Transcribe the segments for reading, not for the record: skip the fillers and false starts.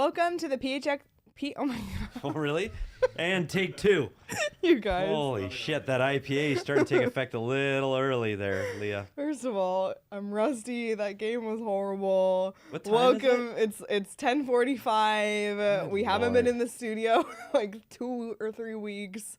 welcome to the oh my God. Oh, really? And take two. You guys. Holy shit, that IPA is starting to take effect a little early there, Leah. First of all, I'm rusty. That game was horrible. What time Welcome. is It's 10:45. We haven't been Lord. in the studio like 2 or 3 weeks.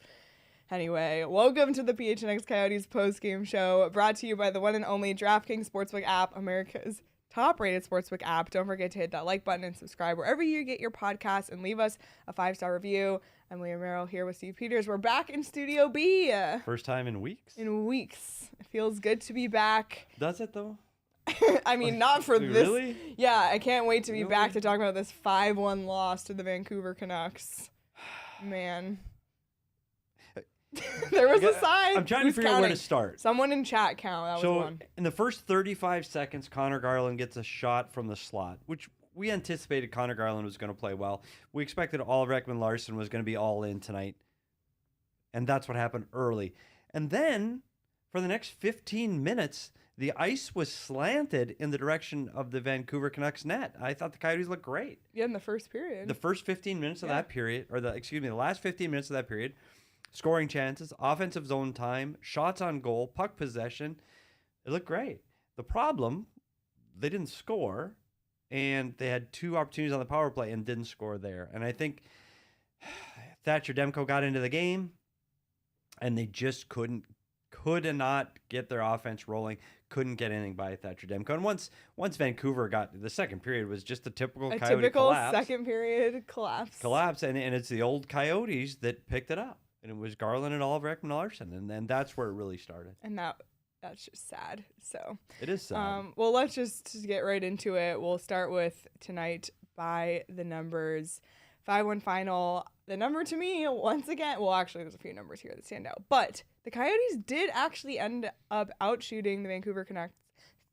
Anyway, welcome to the PHNX Coyotes post-game show, brought to you by the one and only DraftKings Sportsbook app, America's top-rated sportsbook app. Don't forget to hit that like button and subscribe wherever you get your podcasts, and leave us a 5-star review. I'm Leah Merrill here with Steve Peters. We're back in Studio B. First time in weeks? In weeks. It feels good to be back. Does it, though? I mean, not for this. Really? Yeah, I can't wait to be Really? back to talk about this 5-1 loss to the Vancouver Canucks. Man. There was a sign. I'm trying to figure out where to start. Someone in chat count. That was one. In the first 35 seconds, Conor Garland gets a shot from the slot, which we anticipated Conor Garland was going to play well. We expected all of Ekman-Larsson was going to be all in tonight. And that's what happened early. And then, for the next 15 minutes, the ice was slanted in the direction of the Vancouver Canucks net. I thought the Coyotes looked great. Yeah, in the first period. The first 15 minutes of that period, the last 15 minutes of that period, scoring chances, offensive zone time, shots on goal, puck possession. It looked great. The problem, they didn't score, and they had 2 opportunities on the power play and didn't score there. And I think Thatcher Demko got into the game, and they just could not get their offense rolling, couldn't get anything by Thatcher Demko. And once Vancouver got, the second period was just a typical Coyote collapse. Second period collapse. And it's the old Coyotes that picked it up. And it was Garland and Oliver Ekman-Larsson, and then that's where it really started. And that's just sad. So it is sad. Well, let's just get right into it. We'll start with tonight by the numbers. 5-1 final. The number to me, once again, well, actually, there's a few numbers here that stand out. But the Coyotes did actually end up outshooting the Vancouver Canucks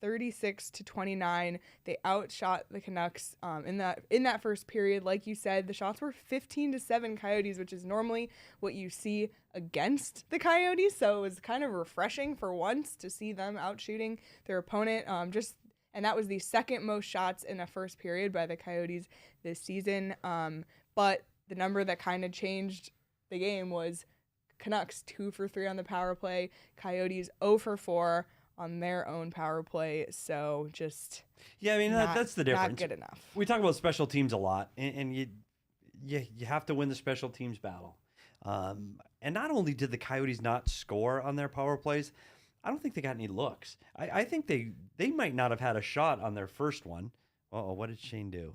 36-29. They outshot the Canucks in that first period. Like you said, the shots were 15-7 Coyotes, which is normally what you see against the Coyotes. So it was kind of refreshing for once to see them outshooting their opponent. And that was the second most shots in a first period by the Coyotes this season. But the number that kind of changed the game was Canucks 2 for 3 on the power play, Coyotes 0 for 4 on their own power play. So just that's the difference. Not good enough. We talk about special teams a lot, and you have to win the special teams battle. And not only did the Coyotes not score on their power plays, I don't think they got any looks. I think they might not have had a shot on their first one. Uh-oh, what did Shane do?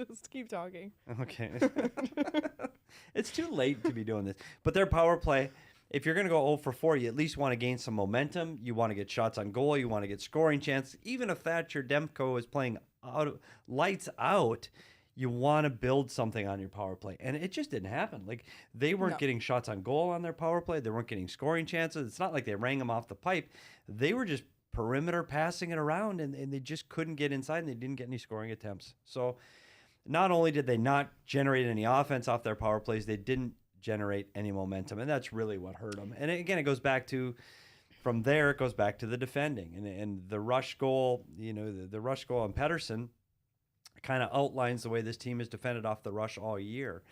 Just keep talking. Okay. It's too late to be doing this. But their power play, if you're going to go 0 for 4, you at least want to gain some momentum. You want to get shots on goal. You want to get scoring chances. Even if Thatcher Demko is playing lights out, you want to build something on your power play. And it just didn't happen. Like, they weren't getting shots on goal on their power play. They weren't getting scoring chances. It's not like they rang them off the pipe. They were just perimeter passing it around, and they just couldn't get inside, and they didn't get any scoring attempts. So not only did they not generate any offense off their power plays, they didn't generate any momentum, and that's really what hurt them. And again, it goes back to, from there, it goes back to the defending and the rush goal. The rush goal on Pettersson kind of outlines the way this team has defended off the rush all year.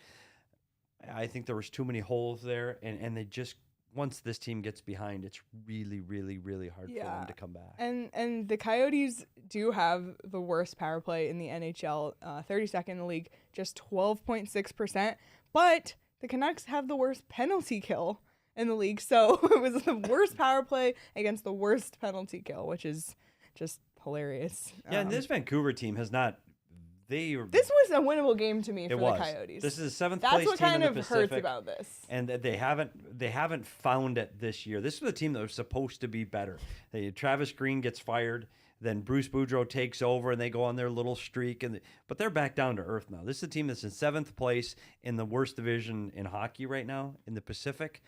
I think there was too many holes there, and they just, once this team gets behind, it's really, really, really hard for them to come back. And the Coyotes do have the worst power play in the NHL, 32nd in the league, just 12.6%. But the Canucks have the worst penalty kill in the league. So it was the worst power play against the worst penalty kill, which is just hilarious. Yeah, and this Vancouver team has not. This was a winnable game to me for the Coyotes. This is the 7th That's place what team kind in the of Pacific, hurts about this. And they haven't found it this year. This was a team that was supposed to be better. Travis Green gets fired, then Bruce Boudreau takes over, and they go on their little streak. But they're back down to earth now. This is a team that's in 7th place in the worst division in hockey right now in the Pacific.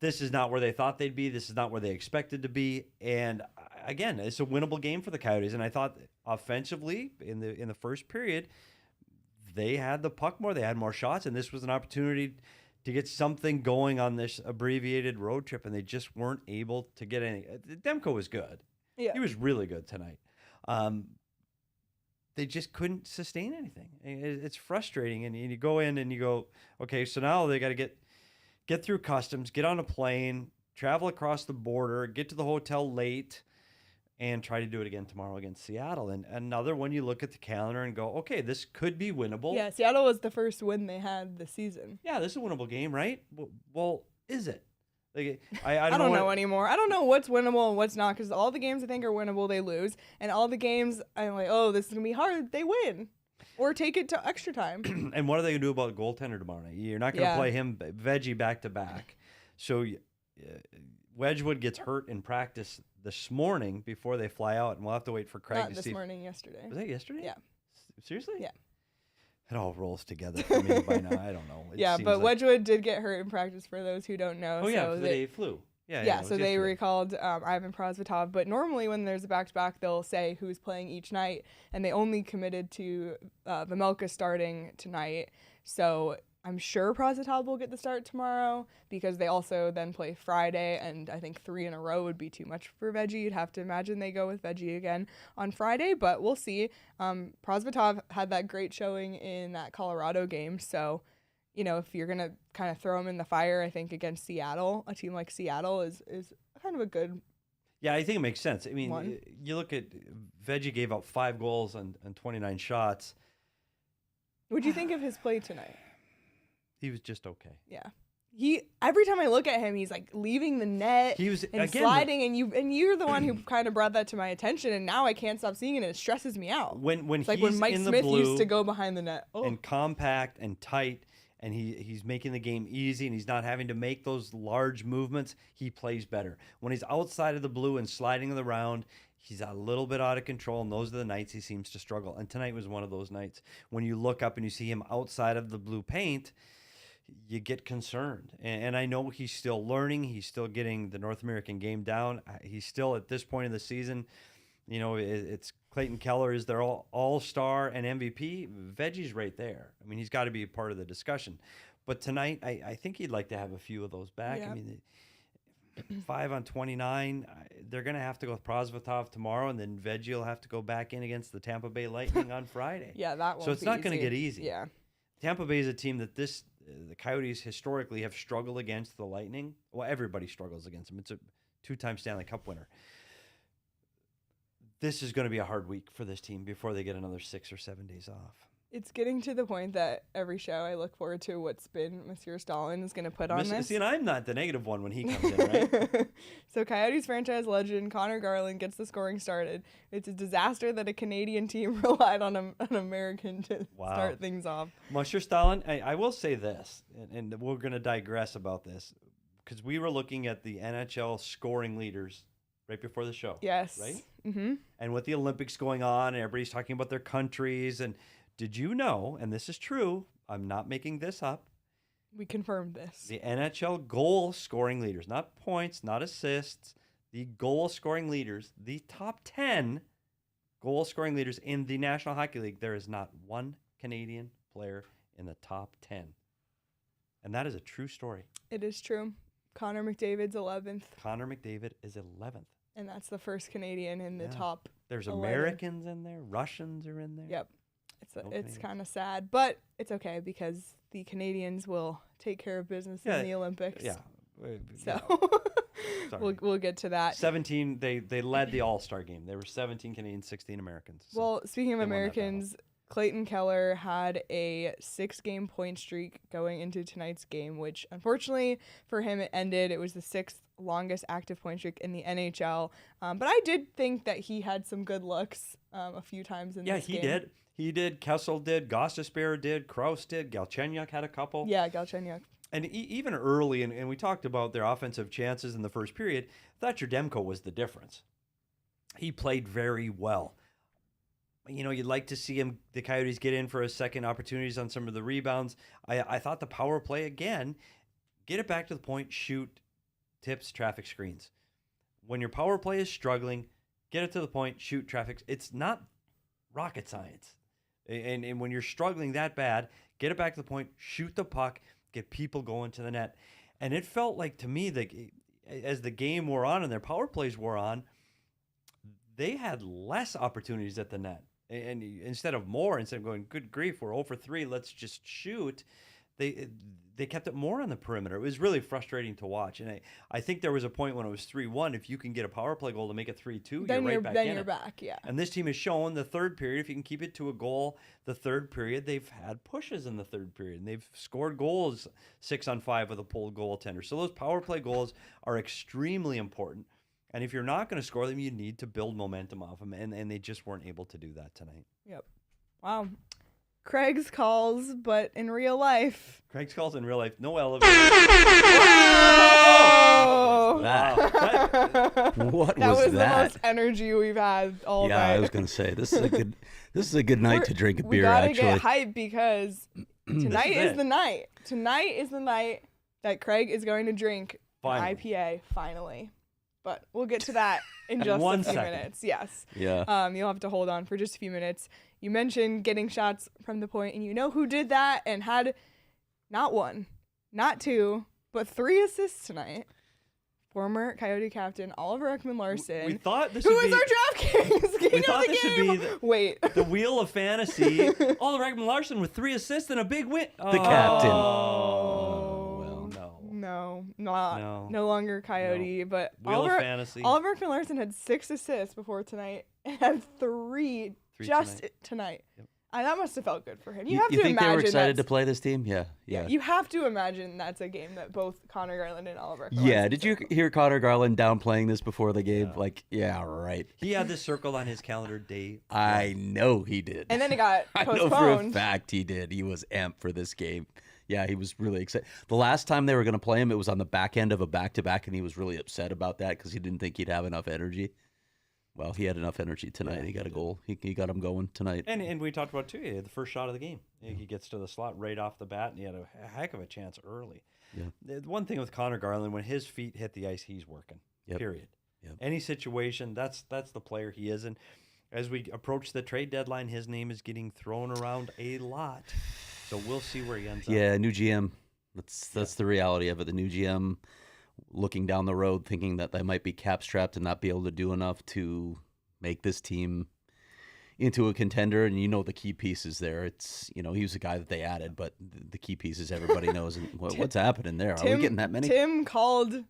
This is not where they thought they'd be. This is not where they expected to be. And again, it's a winnable game for the Coyotes. And I thought offensively in the first period, they had the puck more. They had more shots, and this was an opportunity to get something going on this abbreviated road trip, and they just weren't able to get any. Demko was good. Yeah. He was really good tonight. they just couldn't sustain anything. It's frustrating. And you go in and you go, okay, so now they got to get through customs, get on a plane, travel across the border, get to the hotel late, and try to do it again tomorrow against Seattle. And another one, you look at the calendar and go, okay, this could be winnable. Yeah, Seattle was the first win they had this season. Yeah, this is a winnable game, right? Well, is it? Like, I don't know anymore. I don't know what's winnable and what's not, because all the games I think are winnable, they lose. And all the games I'm like, oh, this is going to be hard, they win. Or take it to extra time. And what are they going to do about goaltender tomorrow night? You're not going to play him Veggie back-to-back. So Wedgwood gets hurt in practice this morning before they fly out, and we'll have to wait for Craig Not to this see. morning, yesterday. Was that yesterday? Yeah. Seriously? Yeah. It all rolls together for me by now. I don't know. It but seems Wedgwood did get hurt in practice, for those who don't know. Oh, yeah, they flew. Yeah, so they recalled Ivan Prosvetov. But normally when there's a back-to-back, they'll say who's playing each night, and they only committed to Vejmelka starting tonight. So I'm sure Prosvetov will get the start tomorrow, because they also then play Friday, and I think 3 in a row would be too much for Veggie. You'd have to imagine they go with Veggie again on Friday, but we'll see. Prosvetov had that great showing in that Colorado game, so if you're going to kind of throw him in the fire, I think against Seattle, a team like Seattle is kind of a good. Yeah, I think it makes sense. I mean, you look at Veggie gave up 5 goals and 29 shots. What do you think of his play tonight? He was just okay. Yeah. Every time I look at him, he's like leaving the net and sliding, and you're the one who kind of brought that to my attention, and now I can't stop seeing it, and it stresses me out. When it's like when Mike Smith used to go behind the net. And compact and tight, and he's making the game easy, and he's not having to make those large movements, he plays better. When he's outside of the blue and sliding around, he's a little bit out of control, and those are the nights he seems to struggle. And tonight was one of those nights. When you look up and you see him outside of the blue paint, you get concerned. And I know he's still learning. He's still getting the North American game down. He's still, at this point in the season, it's Clayton Keller is their all-star and MVP. Veggie's right there. I mean, he's got to be a part of the discussion. But tonight, I think he'd like to have a few of those back. Yeah. I mean, 5 on 29. They're going to have to go with Prosvetov tomorrow, and then Veggie will have to go back in against the Tampa Bay Lightning on Friday. Yeah, that won't So it's not going to get easy. Yeah. Tampa Bay is a team that the Coyotes historically have struggled against the Lightning. Well, everybody struggles against them. It's a 2-time Stanley Cup winner. This is going to be a hard week for this team before they get another 6 or 7 days off. It's getting to the point that every show I look forward to what spin Monsieur Stalin is going to put on this. See, and I'm not the negative one when he comes in, right? So Coyotes franchise legend Conor Garland gets the scoring started. It's a disaster that a Canadian team relied on an American to start things off. Monsieur Stalin, I will say this, and we're going to digress about this, because we were looking at the NHL scoring leaders right before the show. Yes. Right? Mm-hmm. And with the Olympics going on, and everybody's talking about their countries, and did you know, and this is true, I'm not making this up. We confirmed this. The NHL goal scoring leaders, not points, not assists, the goal scoring leaders, the top 10 goal scoring leaders in the National Hockey League, there is not one Canadian player in the top 10. And that is a true story. It is true. Connor McDavid's 11th. Connor McDavid is 11th. And that's the first Canadian in the top. There's 11. Americans in there. Russians are in there. Yep. It's kind of sad, but it's okay because the Canadians will take care of business in the Olympics. Yeah. So we'll get to that. 17. They led the All-Star game. There were 17 Canadians, 16 Americans. So well, speaking of Americans, Clayton Keller had a 6-game point streak going into tonight's game, which unfortunately for him it ended. It was the 6th longest active point streak in the NHL. But I did think that he had some good looks a few times in this game. Yeah, he did. He did. Kessel did. Gostisbehere did. Kraus did. Galchenyuk had a couple. Yeah, Galchenyuk. And even early, and we talked about their offensive chances in the first period, Thatcher Demko was the difference. He played very well. You'd like to see the Coyotes get in for a second opportunities on some of the rebounds. I thought the power play, again, get it back to the point, shoot, tips, traffic screens. When your power play is struggling, get it to the point, shoot, traffic. It's not rocket science. And when you're struggling that bad, get it back to the point, shoot the puck, get people going to the net. And it felt like, to me, that as the game wore on and their power plays wore on, they had less opportunities at the net. And instead of going, good grief, we're 0 for 3, let's just shoot. They kept it more on the perimeter. It was really frustrating to watch. And I think there was a point when it was 3-1. If you can get a power play goal to make it 3-2, you're right back in. Then you're back, yeah. And this team has shown the third period, if you can keep it to a goal, the third period, they've had pushes in the third period. And they've scored goals 6-on-5 with a pulled goaltender. So those power play goals are extremely important. And if you're not going to score them, you need to build momentum off them. And they just weren't able to do that tonight. Yep. Wow. Craig's calls, but in real life. Craig's calls in real life. No elevator. Oh! Wow. What that was was the most energy we've had all night. Yeah, I was going to say this is a good night to drink a beer. We gotta actually get hyped because tonight is the night. Tonight is the night that Craig is going to drink IPA finally. But we'll get to that in just a few minutes. Yes. Yeah. You'll have to hold on for just a few minutes. You mentioned getting shots from the point, and you know who did that and had not 1, not 2, but 3 assists tonight. Former Coyote captain Oliver Ekman-Larsson. We thought this who would is our DraftKings King we of thought the this game. would be Wait. The wheel of fantasy. Oliver Ekman-Larsson with 3 assists and a big win. The captain. No longer Coyote, but Wheel of fantasy. Oliver Ekman-Larsson had 6 assists before tonight and had 3 just tonight. Yep. That must have felt good for him. You have to think imagine they were excited to play this team? Yeah. You have to imagine that's a game that both Conor Garland and Oliver. Yeah. Did you hear Conor Garland downplaying this before the game? Yeah, right. He had this circled on his calendar day. I know he did. And then it got postponed. I know for a fact he did. He was amped for this game. Yeah, he was really excited. The last time they were going to play him, it was on the back end of a back-to-back, and he was really upset about that because he didn't think he'd have enough energy. Well, he had enough energy tonight. He got a goal. He got him going tonight. And we talked about, too, he had the first shot of the game. He gets to the slot right off the bat, and he had a heck of a chance early. Yeah. The one thing with Conor Garland, when his feet hit the ice, he's working, period. Yep. Any situation, that's the player he is. And as we approach the trade deadline, his name is getting thrown around a lot. So we'll see where he ends up. Yeah, new GM. That's the reality of it. The new GM looking down the road, thinking that they might be cap strapped and not be able to do enough to make this team into a contender. And the key pieces there. It's he was a guy that they added, but the key pieces everybody knows. And what's happening there? Are we getting that many? Tim called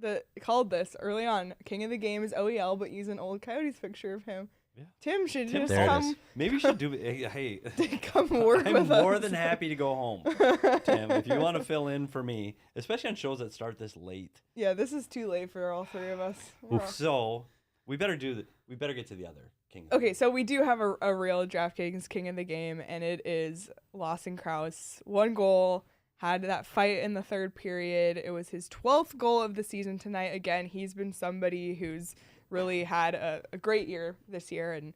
this early on. King of the game is OEL, but use an old Coyotes picture of him. Yeah. Tim should just come. Maybe you should do it. Hey, come work with us. I'm more than happy to go home, Tim. If you want to fill in for me, especially on shows that start this late. Yeah, this is too late for all 3 of us. So we better We better get to the other king. Okay, so we do have a real DraftKings king of the game, and it is Lawson Krause. 1 goal. Had that fight in the third period. It was his 12th goal of the season tonight. Again, he's been somebody who's really had a great year this year, and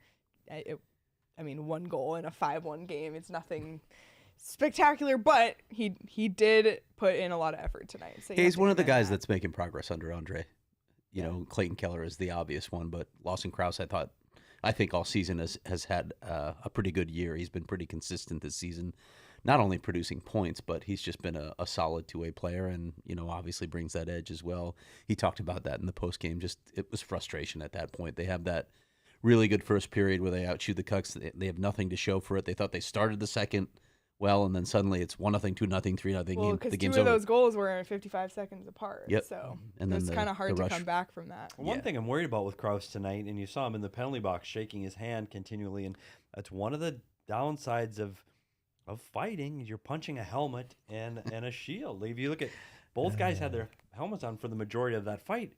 1 goal in a 5-1 game. It's nothing spectacular, but he did put in a lot of effort tonight. So he's one of the guys that's making progress under Andre. Clayton Keller is the obvious one, but Lawson Krause, I think all season has had a pretty good year. He's been pretty consistent this season, not only producing points, but he's just been a solid 2-way player, and obviously brings that edge as well. He talked about that in the post game. Just it was frustration at that point. They have that really good first period where they outshoot the Cucks. They have nothing to show for it. They thought they started the second well, and then suddenly it's 1-0, 2-0, 3-0. Well, because 2 of those goals were 55 seconds apart. Yep. So it's kind of hard to come back from that. One thing I'm worried about with Krause tonight, and you saw him in the penalty box shaking his hand continually, and that's one of the downsides of fighting. You're punching a helmet and a shield. If you look at both guys had their helmets on for the majority of that fight,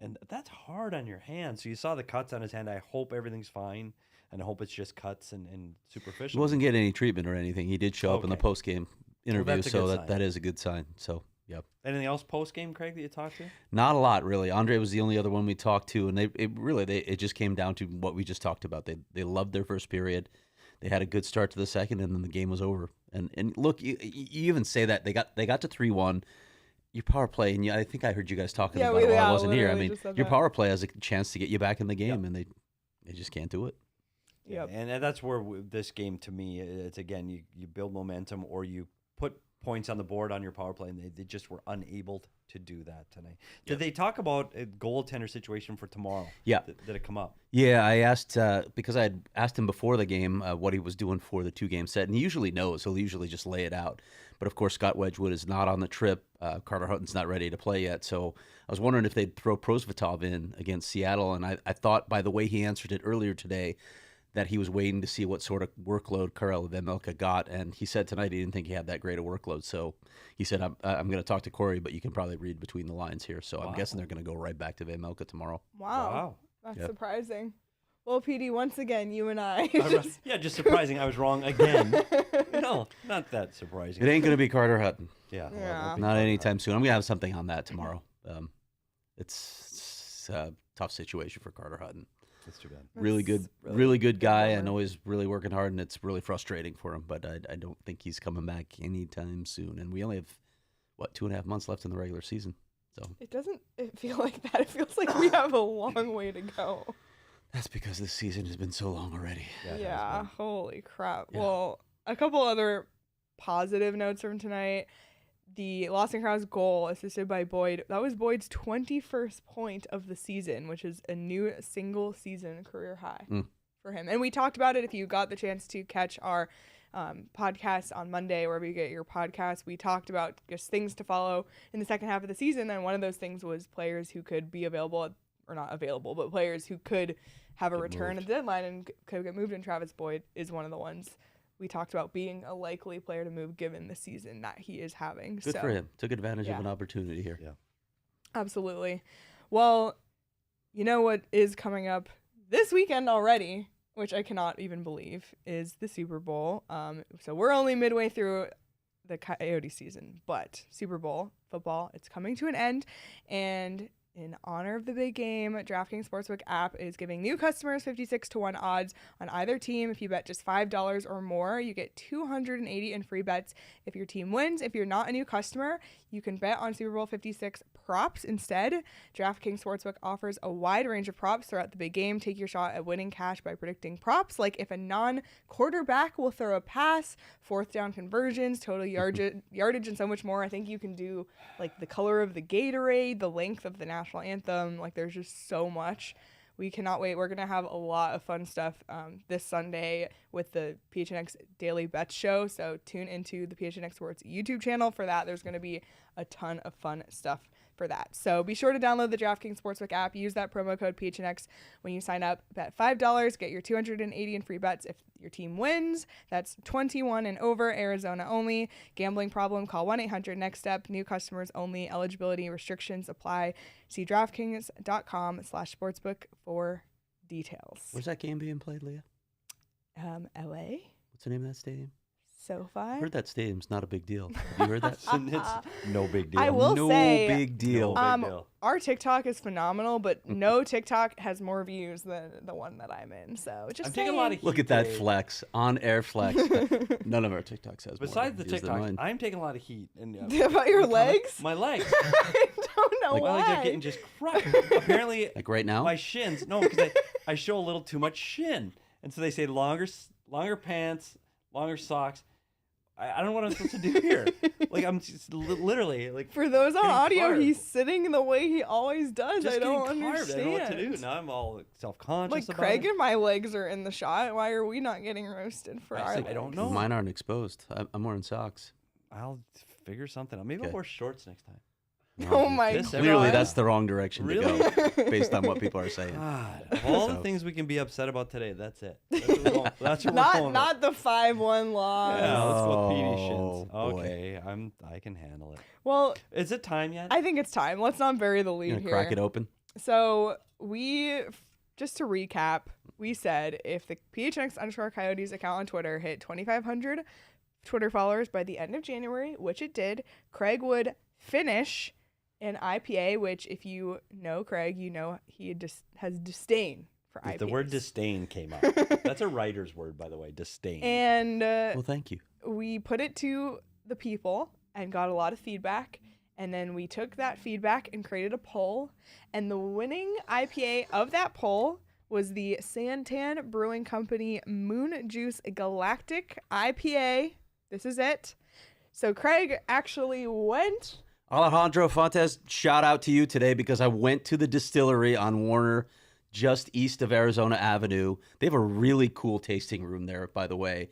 and that's hard on your hand. So you saw the cuts on his hand. I hope everything's fine, and I hope it's just cuts and superficial. He wasn't getting any treatment or anything. He did show up in the post-game interview, so that is a good sign. So, yep. Anything else post-game, Craig, that you talked to? Not a lot, really. Andre was the only other one we talked to, and it just came down to what we just talked about. They loved their first period. They had a good start to the second, and then the game was over. And look, you even say that they got to 3-1. Your power play, and I think I heard you guys talking about it while I wasn't here. I mean, your power play has a chance to get you back in the game, and they just can't do it. Yeah, and that's where this game, to me, it's again, you build momentum, or you put points on the board on your power play, and they just were unable to do that tonight. Did they talk about a goaltender situation for tomorrow? Yeah. Did it come up? Yeah, I asked because I had asked him before the game what he was doing for the 2-game set, and he usually knows. He'll usually just lay it out. But of course, Scott Wedgwood is not on the trip. Carter Hutton's not ready to play yet, so I was wondering if they'd throw Prosvetov in against Seattle, and I thought by the way he answered it earlier today that he was waiting to see what sort of workload Karel Vejmelka got, and he said tonight he didn't think he had that great a workload. So he said, I'm going to talk to Corey, but you can probably read between the lines here. So I'm guessing they're going to go right back to Vejmelka tomorrow. Wow. That's surprising. Well, Petey, once again, you and I. Just surprising. I was wrong again. No, not that surprising. It ain't going to be Carter Hutton. Yeah. Not anytime soon. I'm going to have something on that tomorrow. It's a tough situation for Carter Hutton. That's too bad. Really good guy. I know he's really working hard, and it's really frustrating for him. But I don't think he's coming back anytime soon. And we only have 2.5 months left in the regular season. So it doesn't feel like that. It feels like we have a long way to go. That's because this season has been so long already. Yeah. Holy crap. Yeah. Well, a couple other positive notes from tonight. The Lawson Crouse goal assisted by Boyd. That was Boyd's 21st point of the season, which is a new single season career high for him. And we talked about it. If you got the chance to catch our podcast on Monday, wherever you get your podcast, we talked about just things to follow in the second half of the season. And one of those things was players who could be available, or not available, but players who could have a return at the deadline and could get moved. And Travis Boyd is one of the ones we talked about being a likely player to move given the season that he is having. Good for him. Took advantage of an opportunity here. Yeah. Absolutely. Well, you know what is coming up this weekend already, which I cannot even believe, is the Super Bowl. So we're only midway through the Coyote season, but Super Bowl football, it's coming to an end. And in honor of the big game, DraftKings Sportsbook app is giving new customers 56-1 odds on either team. If you bet just $5 or more, you get $280 in free bets if your team wins. If you're not a new customer, you can bet on Super Bowl 56 props instead. DraftKings Sportsbook offers a wide range of props throughout the big game. Take your shot at winning cash by predicting props like if a non-quarterback will throw a pass, fourth down conversions, total yardage, and so much more. I think you can do like the color of the Gatorade, the length of the national anthem. Like there's just so much. We cannot wait. We're going to have a lot of fun stuff this Sunday with the PHNX Daily Bets Show. So tune into the PHNX Sports YouTube channel for that. There's going to be a ton of fun stuff for that. So be sure to download the DraftKings Sportsbook app. Use that promo code PHNX when you sign up. Bet $5. Get your $280 in free bets if your team wins. That's 21 and over. Arizona only. Gambling problem? Call 1-800-NEXT-STEP. New customers only. Eligibility restrictions apply. See DraftKings.com/sportsbook for details. Where's that game being played, Leah? LA. What's the name of that stadium? SoFi. I heard that stadium's not a big deal. Have you heard that? It's no big deal. I will say, big deal. Our TikTok is phenomenal, but no TikTok has more views than the one that I'm in. So just I'm taking a lot of heat. Look at that today. flex, on-air flex. None of our TikToks has Besides more the views than TikTok, mine. I'm taking a lot of heat. And about your legs? My legs. I don't know Like, my legs are why. getting just crushed. Apparently, Like right now? my shins. No, because I show a little too much shin, and so they say longer pants, longer socks. I don't know what I'm supposed to do here. Like I'm just literally like. For those on getting audio, carved. he's sitting the way he always does. Just I don't getting carved. understand. I don't know what to do. Now I'm all self-conscious Like about Craig it. and my legs are in the shot. Why are we not getting roasted for our I legs? don't know. Mine aren't exposed. I'm wearing socks. I'll figure something out. Maybe I'll Okay. wear shorts next time. Oh my Piss god. Clearly, God. that's the wrong direction to Really? go, based on what people are saying. God, of all the So- things we can be upset about today, that's it. That's what we're going not the 5-1 loss. Yeah, let's go with Oh, Petey shins. boy. Okay, I can handle it. Well, Is it time yet? I think it's time. Let's not bury the You lead gonna here. crack it open? So just to recap, we said if the PHNX_Coyotes account on Twitter hit 2,500 Twitter followers by the end of January, which it did, Craig would finish an IPA, which if you know Craig, you know he has disdain for IPAs. The word disdain came up. That's a writer's word, by the way, disdain. And Well, thank you. we put it to the people and got a lot of feedback. And then we took that feedback and created a poll. And the winning IPA of that poll was the Santan Brewing Company Moon Juice Galactic IPA. This is it. So Craig actually went. Alejandro Fontes, shout out to you today because I went to the distillery on Warner, just east of Arizona Avenue. They have a really cool tasting room there, by the way.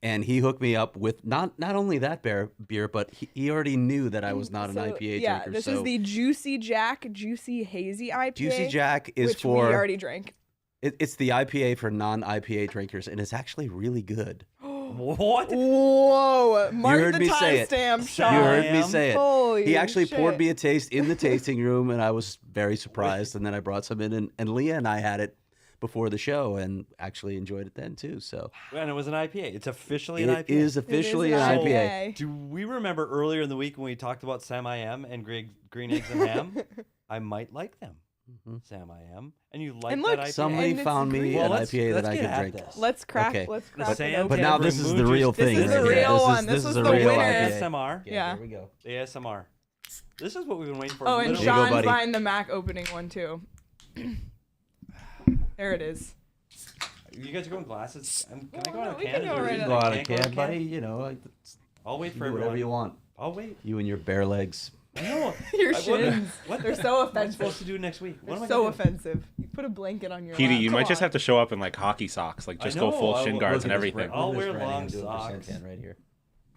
And he hooked me up with not only that beer, but he already knew that I was not an IPA drinker. This is the Juicy Jack Juicy Hazy IPA. Juicy Jack is which for... we already drank. It's the IPA for non-IPA drinkers, and it's actually really good. What? Whoa! Mark You heard the me say it. timestamp, Sean. You heard me say it. Holy He actually shit. poured me a taste in the tasting room, and I was very surprised. And then I brought some in, and Leah and I had it before the show, and actually enjoyed it then too. So And it was an IPA. It's officially an IPA. it is officially an IPA. Do we remember earlier in the week when we talked about Sam I Am and green eggs and ham? I might like them. Sam I Am, and you like And that look, IPA? Somebody And it's found me green. an Well, IPA that let's I get could at drink. this. Let's crack. Okay. Let's The crack it Sam open. But now this is the real This thing. is the right here. real one. This This is was a the real winner. IPA. ASMR. Yeah. There we go. ASMR. This is what we've been waiting for. Oh, and literally. Here you go, Sean's buddy. buying the Mac opening one too. There it is. You guys are going glasses. Can I go no, on a we can? can Is go there a right reason on Go I out can't of go can, buddy. You know, I'll wait for do everyone. whatever you want. I'll wait. You and your bare legs. No. Your What- shins. What? They're so What am I supposed offensive. to do next week? What They're am I so gonna do? offensive. You put a blanket on your Petey, lap. you Come might just on. have to show up in like hockey socks, like just I go know, full I shin will- guards look and at this everything. I'll wear long socks. Right here.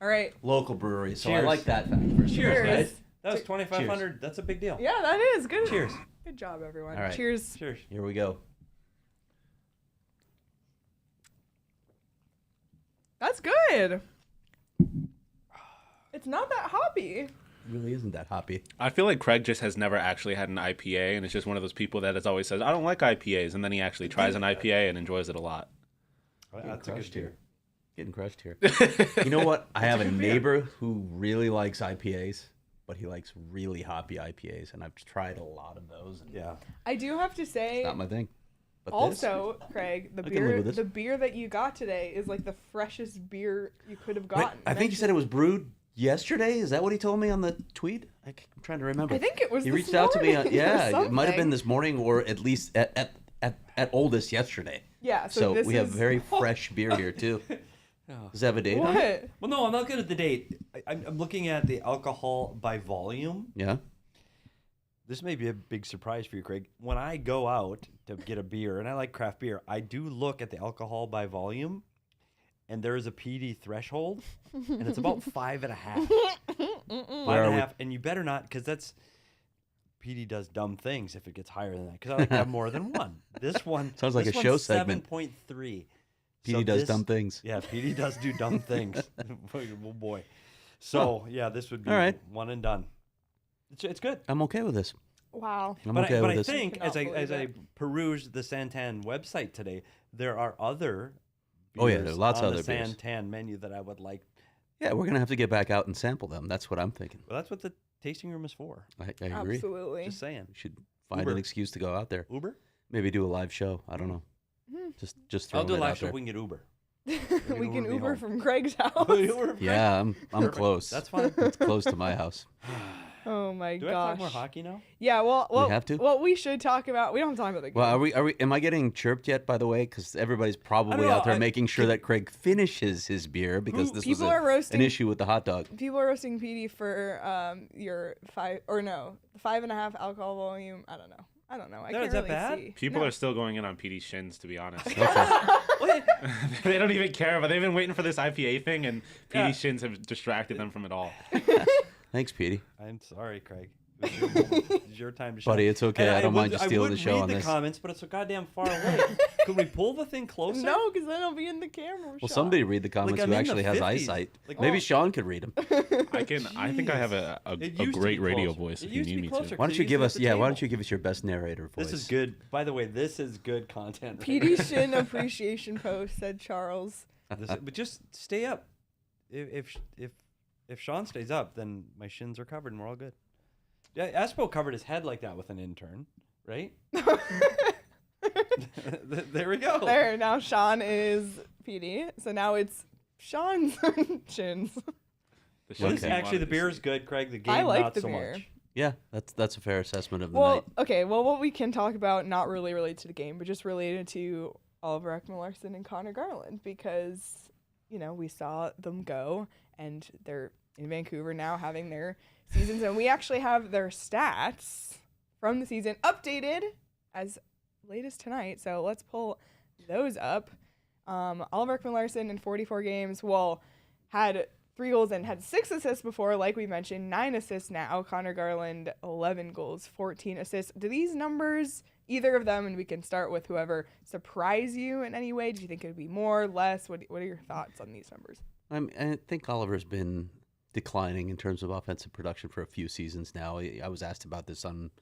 All right. Local brewery, so I Cheers. like that fact. First Cheers, Cheers. guys. That was 2,500. That's a big deal. Yeah, that is good. Cheers. Good job, everyone. All right. Cheers. Cheers. Here we go. That's good. It's not that hoppy. It really isn't that hoppy. I feel like Craig just has never actually had an IPA, and it's just one of those people that has always says, "I don't like IPAs," and then he actually tries an IPA and enjoys it a lot. That's a good crushed beer. here. Getting crushed here. You know what? I have a neighbor who really likes IPAs, but he likes really hoppy IPAs, and I've tried a lot of those. And Yeah. I do have to say, it's not my thing. But also, Craig, I can live with this. the beer that you got today is like the freshest beer you could have this, Wait, gotten. I think you said it was brewed yesterday. Is that what he told me on the tweet? I'm trying to remember. I think it was. He this reached out to me. morning or Yeah, it might have been something. this morning, or at least at oldest yesterday. Yeah. So this we have is- very fresh beer here too. Does it have a date on it? What? Well, no, I'm not good at the date. I'm looking at the alcohol by volume. Yeah. This may be a big surprise for you, Craig. When I go out to get a beer, and I like craft beer, I do look at the alcohol by volume, and there is a PD threshold, and it's about 5.5. 5.5, and you better not, because that's PD does dumb things if it gets higher than that. Because I like to have more than one. This one Sounds like this a show one's segment. 7.3. PD does dumb things. Yeah, PD does do dumb things. Oh boy. So yeah, this would be All right. one and done. It's good. I'm okay with this. Wow. I'm But okay I with this. think Cannot as I believe perused the Santan website today, there are other Oh, yeah, beers there are lots of on other the beers. Santan menu that I would like. Yeah, we're gonna have to get back out and sample them. That's what I'm thinking. Well, that's what the tasting room is for. I agree. Absolutely. Just saying. We should find Uber. an excuse to go out there. Uber? Maybe do a live show. I don't know. Hmm. Just I'll throwing do a it live out show. there. We can get Uber. we Uber can me Uber home. from Craig's house. Uber, Yeah, I'm Perfect. close. That's fine. It's close to my house. Oh my Do I have to talk gosh. more hockey now? Yeah. Well. We have to? Well, we should talk about. We don't have to talk about the game. Well, are we? Am I getting chirped yet? By the way, because everybody's probably know, out there I- making sure that Craig finishes his beer because this was people are roasting- an issue with the hot dog. People are roasting PD for your 5.5 alcohol volume. I don't know. I No, can't is that really bad? see. People No. are still going in on PD's shins, to be honest. Wait, They don't even care, but they've been waiting for this IPA thing, and PD's Yeah. shins have distracted them from it all. Thanks, Petey. I'm sorry, Craig. It was your moment. It's your time to shine. Buddy, it's okay. And I don't mind you would- stealing I would the show read on the this. comments, but it's so goddamn far away. Could we pull the thing closer? No, because then I'll be in the camera. Well, shot. somebody read the comments I'm who in the actually has 50s. eyesight. Like, Maybe oh. Sean could read them. I think I have a It used to great be radio closer. voice It if you used to need be me closer. to. Why don't you Used give to us? at the Yeah, why table. don't you give us your best narrator voice? This is good. By the way, this is good content. PD Shin appreciation post said Charles. But just stay up. If Sean stays up, then my shins are covered and we're all good. Yeah, Espo covered his head like that with an intern, right? There we go. There now, Sean is PD. So now it's Sean's shins. The Well, shins this, you actually, wanted the to beer see. is good, Craig. The game, I like not the so beer. much. Yeah, that's a fair assessment of the Well, night. okay. Well, what we can talk about, not really related to the game, but just related to Oliver Ekman-Larsson and Conor Garland, because we saw them go, and they're in Vancouver now having their seasons. And we actually have their stats from the season updated as late as tonight. So let's pull those up. Oliver Ekman-Larsson in 44 games, had 3 goals and had 6 assists before, like we mentioned, 9 assists now. Conor Garland, 11 goals, 14 assists. Do these numbers, either of them, and we can start with whoever, surprise you in any way? Do you think it would be more, less? What are your thoughts on these numbers? I think Oliver's been declining in terms of offensive production for a few seasons now. I was asked about this on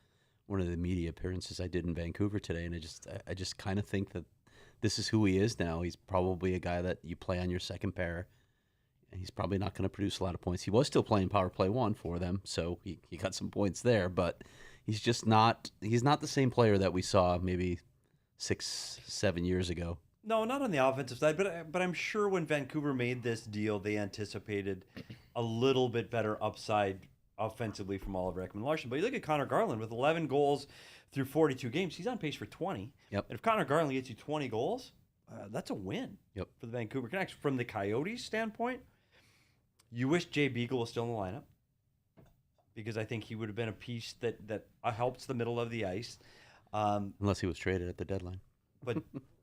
one of the media appearances I did in Vancouver today, and I just kind of think that this is who he is now. He's probably a guy that you play on your second pair, and he's probably not going to produce a lot of points. He was still playing power play 1 for them, so he got some points there, but he's just not the same player that we saw maybe 6-7 years ago. No, not on the offensive side, but I'm sure when Vancouver made this deal, they anticipated a little bit better upside offensively from Oliver Ekman-Larsson. But you look at Conor Garland with 11 goals through 42 games. He's on pace for 20. Yep. And if Conor Garland gets you 20 goals, that's a win Yep. for the Vancouver Canucks. From the Coyotes' standpoint, you wish Jay Beagle was still in the lineup because I think he would have been a piece that helps the middle of the ice. Unless he was traded at the deadline. But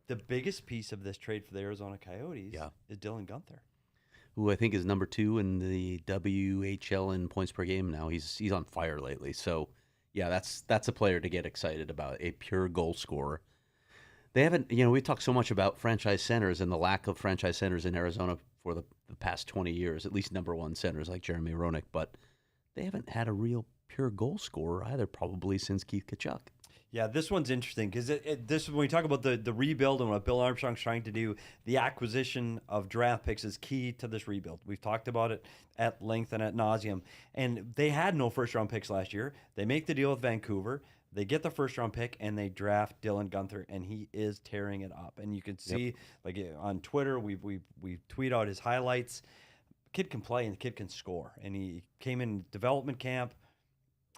the biggest piece of this trade for the Arizona Coyotes is Dylan Guenther, who I think is number 2 in the WHL in points per game now. He's on fire lately. So, yeah, that's a player to get excited about, a pure goal scorer. They haven't, we've talked so much about franchise centers and the lack of franchise centers in Arizona for the past 20 years, at least number 1 centers like Jeremy Roenick, but they haven't had a real pure goal scorer either, probably since Keith Tkachuk. Yeah, this one's interesting because this when we talk about the rebuild and what Bill Armstrong's trying to do, the acquisition of draft picks is key to this rebuild. We've talked about it at length and at nauseum. And they had no first-round picks last year. They make the deal with Vancouver. They get the first-round pick, and they draft Dylan Guenther, and he is tearing it up. And you can see, like on Twitter, we tweet out his highlights. The kid can play, and the kid can score. And he came in development camp,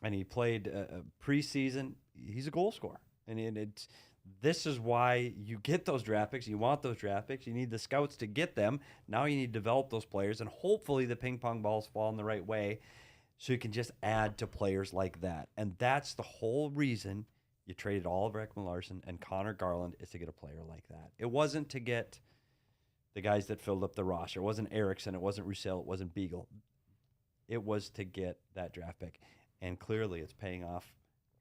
and he played preseason. He's a goal scorer, and this is why you get those draft picks. You want those draft picks. You need the scouts to get them. Now you need to develop those players, and hopefully the ping pong balls fall in the right way so you can just add to players like that. And that's the whole reason you traded Oliver Ekman-Larsson and Conor Garland, is to get a player like that. It wasn't to get the guys that filled up the roster. It wasn't Eriksson. It wasn't Roussel. It wasn't Beagle. It was to get that draft pick. And clearly it's paying off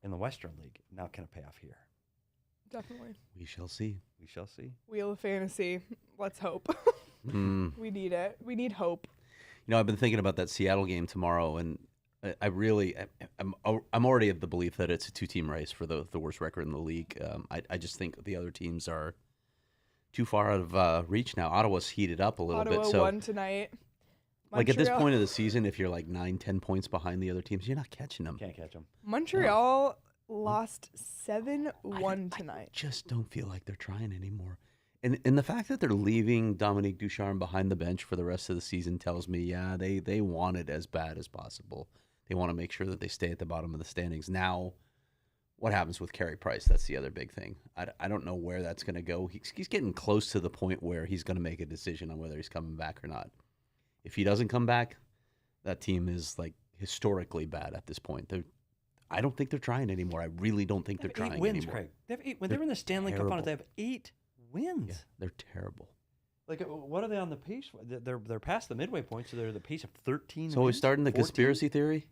in the Western League. Now can it pay off here? Definitely. We shall see. We shall see. Wheel of Fantasy. Let's hope. We need it. We need hope. I've been thinking about that Seattle game tomorrow, and I'm already of the belief that it's a 2-team race for the worst record in the league. I just think the other teams are too far out of reach now. Ottawa's heated up a little bit. Ottawa won tonight. Like at this point of the season, if you're like 9-10 points behind the other teams, you're not catching them. Can't catch them. Montreal lost 7-1 tonight. I just don't feel like they're trying anymore. And the fact that they're leaving Dominique Ducharme behind the bench for the rest of the season tells me, they want it as bad as possible. They want to make sure that they stay at the bottom of the standings. Now, what happens with Carey Price? That's the other big thing. I don't know where that's going to go. He's getting close to the point where he's going to make a decision on whether he's coming back or not. If he doesn't come back, that team is like historically bad at this point. I don't think they're trying anymore. I really don't think they're trying 8 wins, anymore. Craig. They have 8. When they were in the Stanley Cup Finals, they have 8 wins. Yeah, they're terrible. Like, what are they on the pace? They're past the midway point, so they're the pace of 13. So we're starting the 14? conspiracy theory.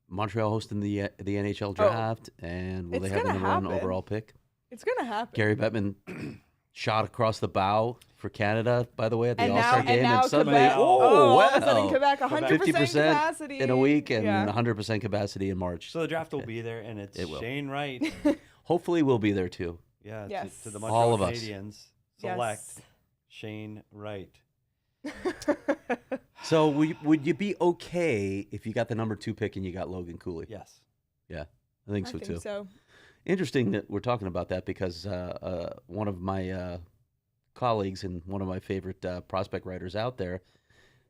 Montreal hosting the NHL draft, and will they have the number 1 overall pick? It's gonna happen. Gary Bettman shot across the bow for Canada, by the way, at the All-Star game, and suddenly, Quebec, all of a sudden wow, Quebec 100% capacity in a week and 100% capacity in March. So the draft will be there, and it's Shane Wright. Hopefully, we'll be there too. Yeah, yes. to the Montreal all of Canadiens, select Shane Wright. So would you be okay if you got the number 2 pick and you got Logan Cooley? Yes. Yeah, I think so too. So. Interesting that we're talking about that because one of my colleagues and one of my favorite prospect writers out there,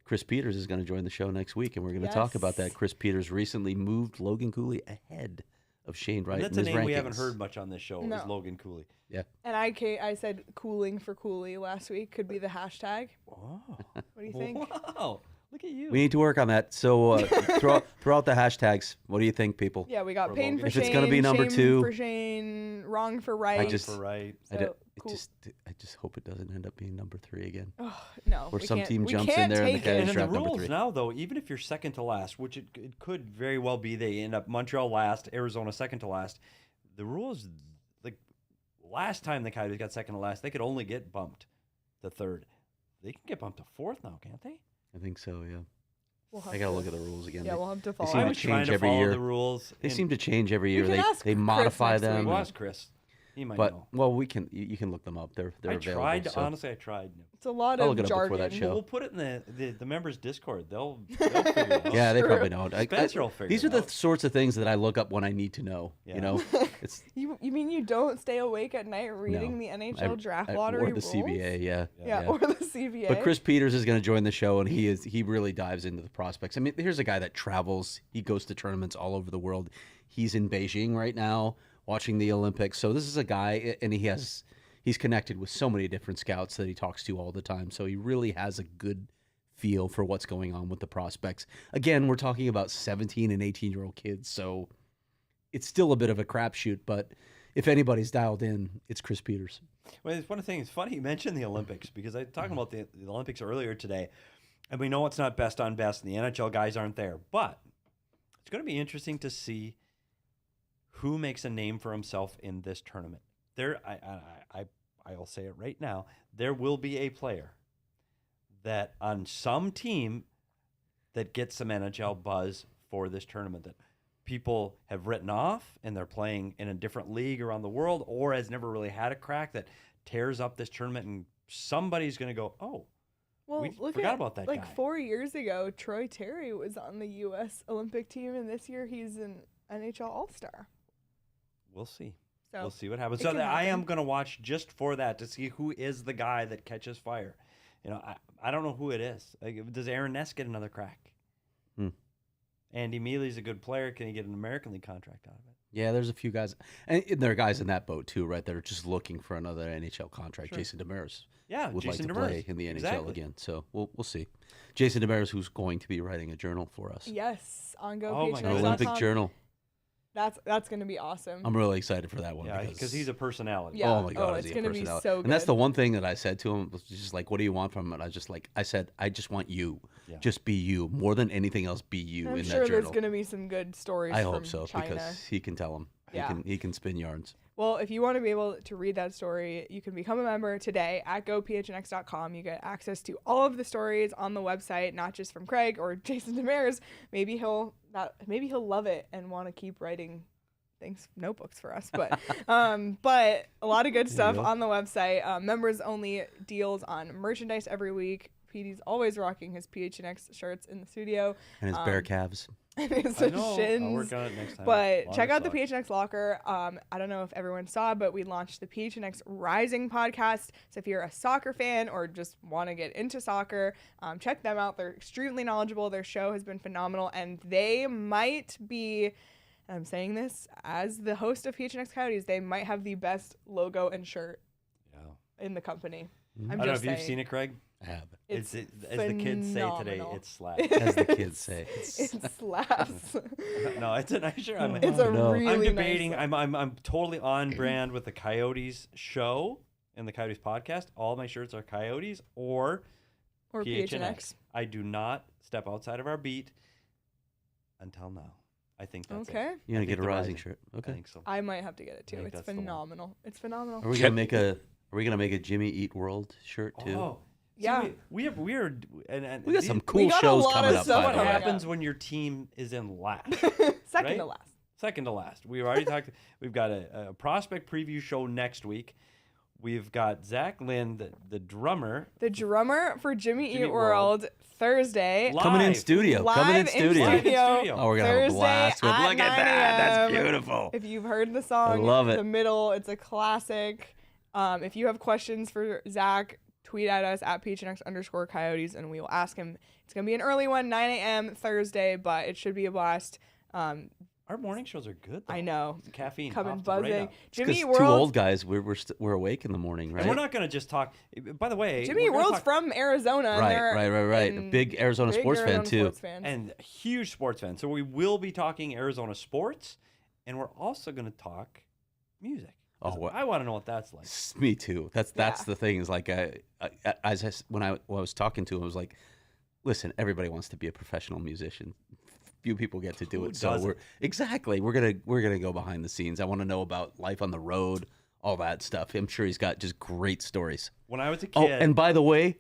Chris Peters, is going to join the show next week, and we're going to talk about that. Chris Peters recently moved Logan Cooley ahead of Shane Wright. And that's in a his name rankings. we haven't heard much on this show. No. Is Logan Cooley. Yeah. And I said cooling for Cooley last week could be the hashtag. Oh. What do you think? Wow. Look at you. We need to work on that. So throw out the hashtags. What do you think, people? Yeah, we got For pain Logan. for If Shane. it's gonna be number shame 2, for Shane, wrong for right. I just- For right. So, cool. I just hope it doesn't end up being number 3 again. Oh, no. Or we some can't- team we jumps in can't there and the take Coyotes it. And in draft the number rules 3. now, though, even if you're second to last, which it could very well be, they end up Montreal last, Arizona second to last. The rules, like last time the Coyotes got second to last, they could only get bumped to third. They can get bumped to fourth now, can't they? I think so, yeah. We'll have I got to to- look at the rules again. Yeah, we'll have to follow. seem I to was it. trying change to every follow year. the rules. They and- seem to change every You year. can ask They Chris modify next them. week. Well, ask Chris. He might But know. well, you can look them up. They're I available. tried. so. Honestly, I tried. It's a lot I'll of look it up before jargon. that show. We'll put it in the members' Discord. They'll figure it out. Yeah, they True. probably don't. Spencer will figure These it are the out. sorts of things that I look up when I need to know. Yeah. You know, it's You mean you don't stay awake at night reading the NHL draft lottery or the rules? CBA. Yeah. Yeah, or the CBA. But Chris Peters is going to join the show, and he really dives into the prospects. I mean, here's a guy that travels. He goes to tournaments all over the world. He's in Beijing right now watching the Olympics. So this is a guy, and he's connected with so many different scouts that he talks to all the time. So he really has a good feel for what's going on with the prospects. Again, we're talking about 17 and 18-year-old kids, so it's still a bit of a crapshoot. But if anybody's dialed in, it's Chris Peters. Well, it's one thing. It's funny you mentioned the Olympics because I was talking about the Olympics earlier today, and we know it's not best on best, and the NHL guys aren't there. But it's going to be interesting to see who makes a name for himself in this tournament. I'll say it right now. There will be a player that on some team that gets some NHL buzz for this tournament that people have written off and they're playing in a different league around the world or has never really had a crack that tears up this tournament and somebody's going to go, oh, well, we look forgot at, about that like guy. 4 years ago, Troy Terry was on the U.S. Olympic team, and this year he's an NHL All-Star. We'll see. So We'll see what happens. it So can I am happen. going to watch just for that to see who is the guy that catches fire. You know, I don't know who it is. Like, does Aaron Ness get another crack? Andy Mealy's a good player. Can he get an American League contract out of it? Yeah, there's a few guys, and there are guys in that boat too, right? That are just looking for another NHL contract. Sure. Jason Demers Yeah, would Jason like to Demers. play in the NHL Exactly. again, so we'll see. Jason Demers, who's going to be writing a journal for us, Yes, on Oh my an God. Olympic GoPHNX.com. journal. That's going to be awesome. I'm really excited for that one. Yeah, because he's a personality. Yeah. Oh my God, is it's he a gonna be personality? so And that's good. the one thing that I said to him was just like, "What do you want from it?" I said, "I just want you. Yeah. Just be you. More than anything else, be you I'm in sure that there's journal." going to be some good stories I from hope so China. because he can tell them. Yeah. He can spin yarns. Well, if you want to be able to read that story, you can become a member today at GoPHNX.com. You get access to all of the stories on the website, not just from Craig or Jason Demers. Maybe he'll love it and want to keep writing notebooks for us. But but a lot of good stuff go. on the website. Members only deals on merchandise every week. Petey's always rocking his PHNX shirts in the studio. And his bear calves. And his I know. shins. I'll work on it next time. But Longer check out the socks. PHNX Locker. I don't know if everyone saw, but we launched the PHNX Rising podcast. So if you're a soccer fan or just want to get into soccer, check them out. They're extremely knowledgeable. Their show has been phenomenal, and they might be, and I'm saying this as the host of PHNX Coyotes, they might have the best logo and shirt Yeah. in the company. Mm-hmm. I'm I don't know just if you've saying. seen it, Craig. I have. It's as the kids say today, phenomenal. it's slaps. As the kids say. It slaps. No, it's a nice shirt. It's a no. really I'm nice debating. look. I'm totally on brand with the Coyotes show and the Coyotes podcast. All my shirts are Coyotes or PHNX. I do not step outside of our beat until now. I think that's Okay. it. You're I gonna get think a the rising shirt. I Okay. think so. I might have to get it too. think It's that's the one. phenomenal. It's phenomenal. Are we gonna make a Jimmy Eat World shirt too? Oh, Yeah. See, we have weird and We got these- some cool got a shows lot coming of up. stuff By What the way. coming happens up. when your team is in last? Second to Right? last. Second to last. We've already talked. We've got a prospect preview show next week. We've got Zach Lynn, the drummer, The drummer for Jimmy Jimmy Eat World Thursday. Coming in live. studio. Coming in Live studio. Live in studio. Oh, we're gonna have a Thursday blast. With, at look at 9 that. That's a.m.. beautiful. If you've heard the song, love it. The Middle, it's a classic. If you have questions for Zach, tweet at us at PHNX_Coyotes, and we will ask him. It's going to be an early one, 9 a.m. Thursday, but it should be a blast. Our morning shows are good, though. I know. It's caffeine. Coming pops right buzzing. up. Jimmy Two World. old guys, we're awake in the morning, right? And we're not going to just talk. By the way, Jimmy we're gonna World's talk- from Arizona. and Right. A and big Arizona sports fan, too. Sports fans. and a huge sports fan. So we will be talking Arizona sports, and we're also going to talk music. Oh, what? I want to know what that's like. Me too. That's Yeah. the thing is like when I was talking to him, I was like, listen, everybody wants to be a professional musician. Few people get to do Who it. So doesn't? we're gonna go behind the scenes. I want to know about life on the road, all that stuff. I'm sure he's got just great stories. When I was a Oh, kid, and by the way,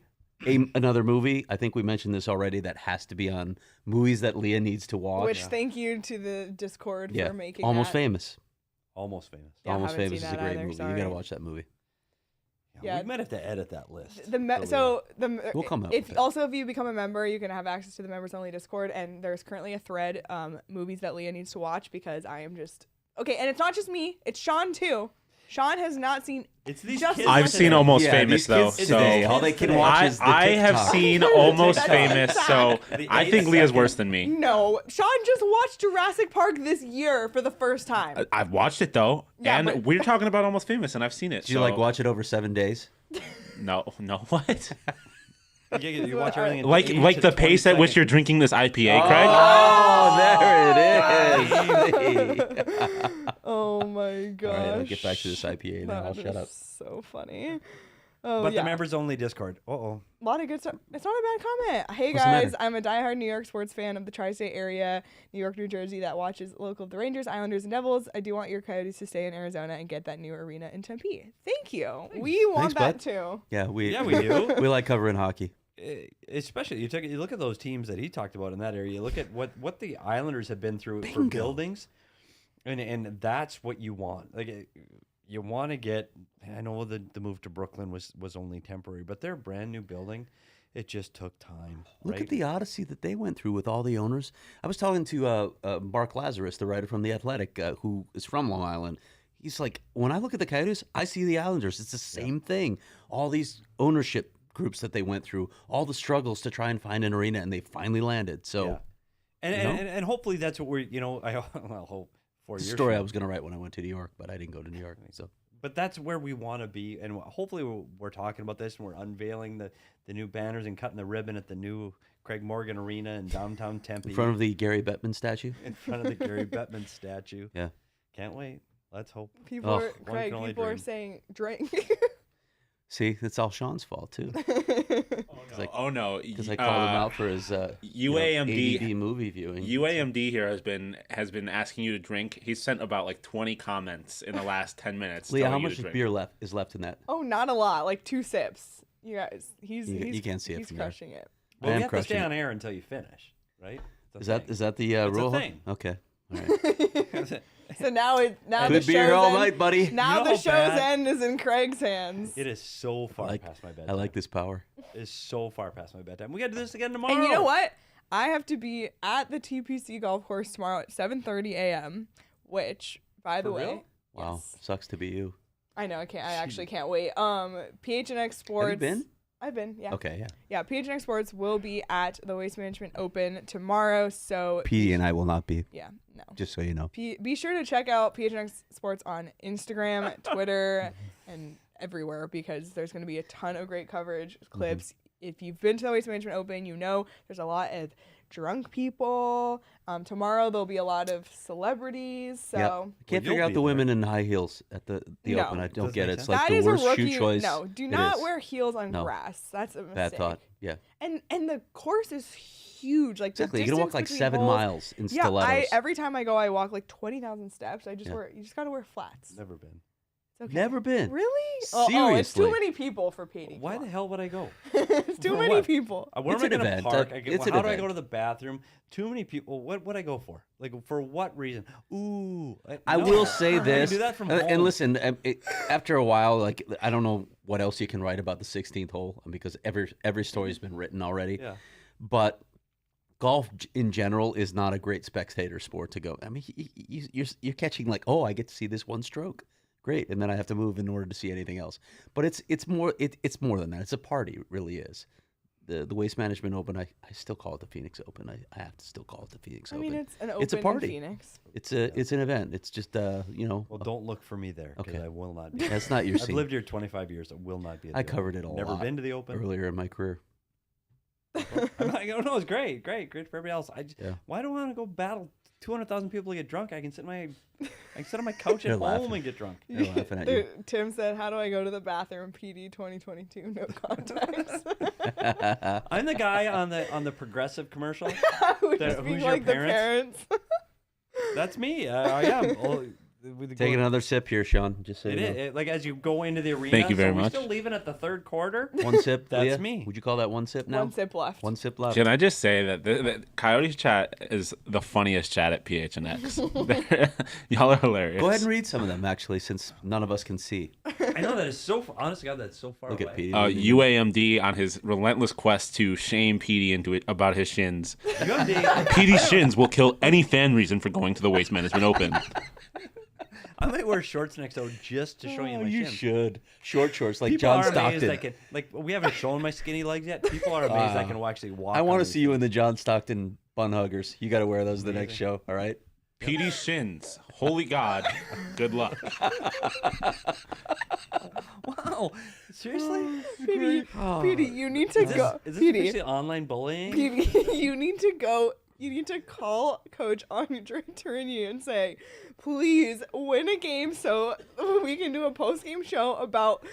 another movie, I think we mentioned this already, that has to be on movies that Leah needs to watch. Which thank you to the Discord for making Almost that. Famous. Almost Famous. Yeah, Almost haven't Famous seen is a that great either, movie. sorry. You gotta watch that movie. Yeah. We might have to edit that list. We'll come up with it. Also, if you become a member, you can have access to the members only Discord, and there's currently a thread, movies that Leah needs to watch, because I am just okay. And it's not just me; it's Sean too. Sean has not seen. It's these Just kids as I've much seen as- Almost Yeah, Famous these though, kids so today, all they can I- watch is the I have TikTok. seen Almost That's Famous, so The I 8 think Leah's second- worse than me. No, Sean just watched Jurassic Park this year for the first time. I've watched it though, Yeah, and but- we're talking about Almost Famous, and I've seen it. Did you like watch it over 7 days? No, what? You watch everything in like 8 like to the 20 pace at which seconds. you're drinking this IPA, Craig. Oh, there it is. Oh my gosh. All right, I'll get back to this IPA now. I'll That shut is up. So funny. Oh, But yeah. the members only Discord. A lot of good stuff. It's not a bad comment. Hey What's the guys, matter? I'm a diehard New York sports fan of the tri-state area, New York, New Jersey, that watches local of the Rangers, Islanders, and Devils. I do want your Coyotes to stay in Arizona and get that new arena in Tempe. Thank you. We want Thanks, that bud. too. Yeah, we do. we like covering hockey. Especially you look at those teams that he talked about in that area. You look at what the Islanders have been through for Bingo. buildings, and that's what you want. Like you want to get. I know the move to Brooklyn was only temporary, but their brand new building, it just took time. Look right? at the odyssey that they went through with all the owners. I was talking to Mark Lazarus, the writer from The Athletic, who is from Long Island. He's like, when I look at the Coyotes, I see the Islanders. It's the same thing. All these ownership groups that they went through, all the struggles to try and find an arena, and they finally landed. So, Yeah. And, you know? and hopefully that's what we're I hope 4 it's years. a story from I was going to write when I went to New York, but I didn't go to New York. So But that's where we want to be, and hopefully we're talking about this, and we're unveiling the new banners and cutting the ribbon at the new Craig Morgan Arena in downtown Tempe. in front of the Gary Bettman statue. in front of the Gary Bettman statue. Yeah. Can't wait. Let's hope. People Oh, are, one Craig, can only people are dream. saying drink. See, it's all Sean's fault too, Oh no! because I called him out for his UAMD ADD movie viewing. UAMD here has been asking you to drink. He's sent about like 20 comments in the last 10 minutes. Leah, how telling you much to drink. beer is left in that? Oh, not a lot. Like 2 sips. You guys, he's You can't see it he's from there. crushing it. Well, I we am have to stay crushing on air until you finish, right? Is that the It's a rule? thing. Okay. All right. that? So now the Could be here show's all end- night, buddy. Now You know the how show's bad- end is in Craig's hands. It is so far like- past my bedtime. I like this power. It is so far past my bedtime. We got to do this again tomorrow. And you know what? I have to be at the TPC golf course tomorrow at 7:30 a.m. Which, by the For way, real? Wow, yes. sucks to be you. I know. I actually can't wait. PHNX Sports. Have you been? I've been. Yeah. Okay, yeah. Yeah. PHNX Sports will be at the Waste Management Open tomorrow. So Petey and I will not be, yeah, no. just so you know. Be sure to check out PHNX Sports on Instagram, Twitter, and everywhere, because there's going to be a ton of great coverage, clips. If you've been to the Waste Management Open, you know there's a lot of drunk people. Tomorrow there'll be a lot of celebrities. So Yep. I can't you'll figure out be the women women in high heels at the No. Open. I don't Doesn't get make it. It's sense. like that the is a worst rookie. shoe choice. No, do It not is. wear heels on No. grass. That's a mistake. Bad thought. Yeah, And the course is huge. Like exactly. The You're gonna walk distance like between 7 holes- miles in Yeah, stilettos. every time I go, I walk like 20,000 steps. I just Yeah. you just gotta wear flats. Never been. It's okay. Never been. Really? Oh, it's too Seriously. many people for Petey. Why Come the hell would I go? on. It's too For many what? people. Where It's am I an going to event. park? It's an how do I event. go to the bathroom? Too many people. What would I go for? Like, for what reason? Ooh. I no. will say I can this, do that from and home. listen. After a while, like I don't know what else you can write about the 16th hole because every story's been written already. Yeah. But golf in general is not a great spectator sport to go. I mean, you're catching like, oh, I get to see this one stroke, great, and then I have to move in order to see anything else. But it's more than that. It's a party, it really is. the Waste Management Open, I still call it the Phoenix Open. I have to still call it the Phoenix Open. I mean, it's an open It's a party. in Phoenix. It's an event. It's just Well, don't look for me there because Okay. I will not be. that's not your I've scene. lived here 25 years. I will not be. At I the covered Open. it a Never lot been to the Open. earlier in my career. I'm like, oh no, it's great for everybody else. Yeah. Why do I want to go battle 200,000 people to get drunk? I can sit on my couch at They're home laughing. and get drunk. They're laughing at you. Tim said, "How do I go to the bathroom?" PD 2022, no contacts. I'm the guy on the Progressive commercial. Who's Who's being your like parents? the parents. That's me. I am. Well, Take another sip here, Sean. Just so It you is. know. Like as you go into the arena. Thank you very so much. We're still leaving at the third quarter. One sip. That's Leah? me. Would you call that one sip now? One sip left. One sip left. Can I just say that the Coyotes chat is the funniest chat at PHNX? Y'all are hilarious. Go ahead and read some of them, actually, since none of us can see. I know that is so. Honest to God, that's so far Look away. at Pete. UAMD on his relentless quest to shame Petey into it about his shins. UMD, Petey's shins will kill any fan reason for going to the Waste Management Open. I might wear shorts next though just to show you my you shins. should. Short shorts like People John are amazed Stockton. I can, like we haven't shown my skinny legs yet. People are amazed I can actually walk. I on want to these see you things. in the John Stockton bun huggers. You got to wear those the next show, all right? Petey's shins. Holy God. Good luck. Wow, seriously? PD, you need to go. Is this PD, officially online bullying? PD, you need to go. You need to call Coach Andre Tourigny and say, please win a game so we can do a post-game show about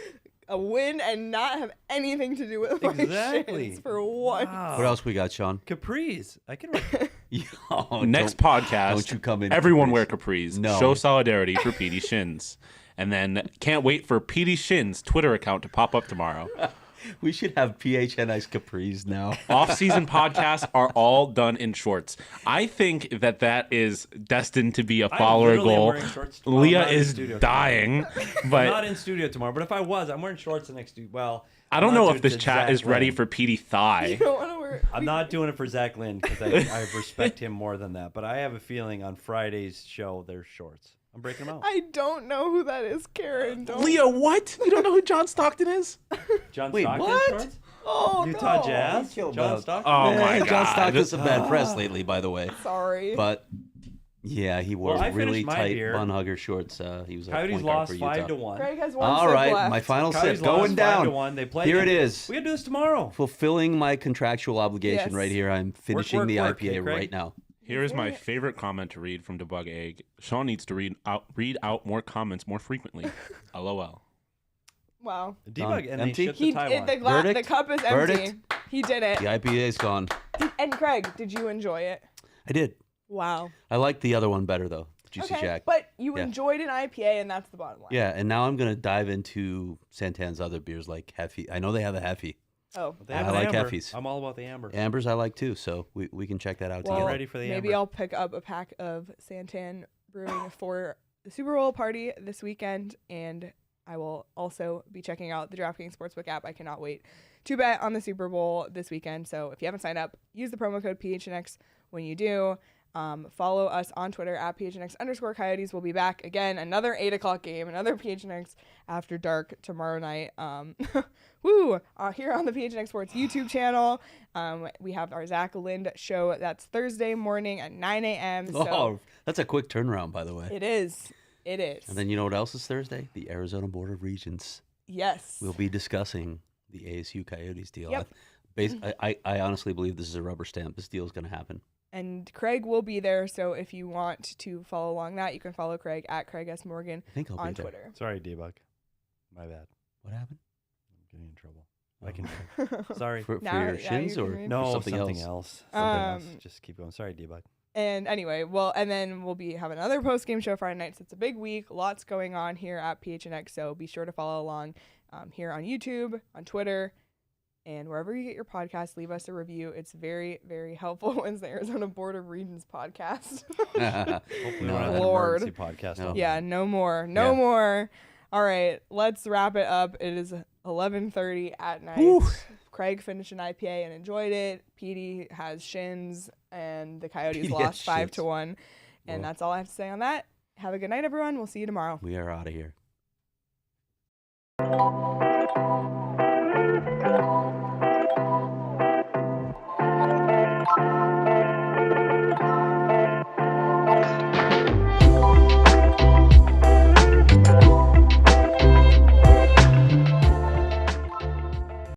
a win and not have anything to do with my Exactly. shins for once. Wow. What else we got, Sean? Capris. I can. Oh, Next don't- podcast. don't you come in Everyone capris. wear capris. No. Show solidarity for Petey's shins. And then can't wait for Petey's shins Twitter account to pop up tomorrow. We should have PHNX capris now. Off-season podcasts are all done in shorts. I think that is destined to be a follower literally am goal. wearing shorts tomorrow. Leah I'm not in is studio dying, I'm but not in studio tomorrow, but if I was, I'm wearing shorts the next. Well, I don't I'm know not if doing this it to chat Zach is ready Lynn. for Petey You thigh. don't want to wear. I'm not doing it for Zach Lynn because I respect him more than that. But I have a feeling on Friday's show there's shorts. I'm breaking them out. I don't know who that is, Karen. Don't. Leah, what? You don't know who John Stockton is? John Wait, Stockton what? shorts? Oh, Utah no. Jazz? killed John that. Stockton? Oh my John God. Stockton's some bad press lately, by the way. Sorry. But yeah, he wore Well, I finished really my tight beer. bun hugger shorts. He was a Coyotes point guard lost for Utah. 5-1. Craig has one All sip right, left. my final Coyotes sip going lost down. 5-1. They played Here again. it is. We gotta do this tomorrow. Fulfilling my contractual obligation Yes. right here. I'm finishing work, the work. IPA Hey, Craig. right now. Here is my favorite comment to read from Debug Egg. Sean needs to read out more comments more frequently. LOL. Wow. Debug and Empty? they shipped He, to Taiwan. the Verdict? cup is empty. Verdict? He did it. The IPA's gone. And Craig, did you enjoy it? I did. Wow. I like the other one better though, the Juicy Okay, Jack. but you Yeah. enjoyed an IPA, and that's the bottom line. Yeah, and now I'm gonna dive into Santan's other beers like Heffy. I know they have a Heffy. Oh. They have I an like amber. Heffies. I'm all about the amber. Ambers I like too, so we can check that out Well, together. ready for the maybe amber. I'll pick up a pack of Santan Brewing for the Super Bowl party this weekend, and I will also be checking out the DraftKings Sportsbook app. I cannot wait to bet on the Super Bowl this weekend. So if you haven't signed up, use the promo code PHNX when you do. Follow us on Twitter at PHNX_Coyotes. We'll be back again, another 8 o'clock game, another PHNX After Dark tomorrow night. Here on the PHNX Sports YouTube channel. We have our Zach Lind show. That's Thursday morning at 9 a.m. So Oh, that's a quick turnaround, by the way. it is. It is. And then you know what else is Thursday? The Arizona Board of Regents. Yes. We'll be discussing the ASU Coyotes deal. Yep. I honestly believe this is a rubber stamp. This deal is going to happen. And Craig will be there, so if you want to follow along that, you can follow Craig at Craig S. Morgan I think I'll on be there. Twitter. Sorry, Debug. My bad. What happened? I'm getting in trouble. I can. Sorry. For Now- your yeah, shins you or can read. No, something something else? else. Something else. Um, Just keep going. Sorry, Debug. And anyway, and then we'll be having another post-game show Friday night, so it's a big week. Lots going on here at PHNX, so be sure to follow along here on YouTube, on Twitter, and wherever you get your podcast. Leave us a review. It's very, very helpful. It's the Arizona Board of Regents podcast. Hopefully, we No, don't have an Lord. emergency podcast. No. on Yeah, there. no more. Yeah. More. All right, let's wrap it up. It is 11:30 at night. Whew. Craig finished an IPA and enjoyed it. Petey has shins, and the Coyotes Petey lost has 5-1. And Well. that's all I have to say on that. Have a good night, everyone. We'll see you tomorrow. We are out of here.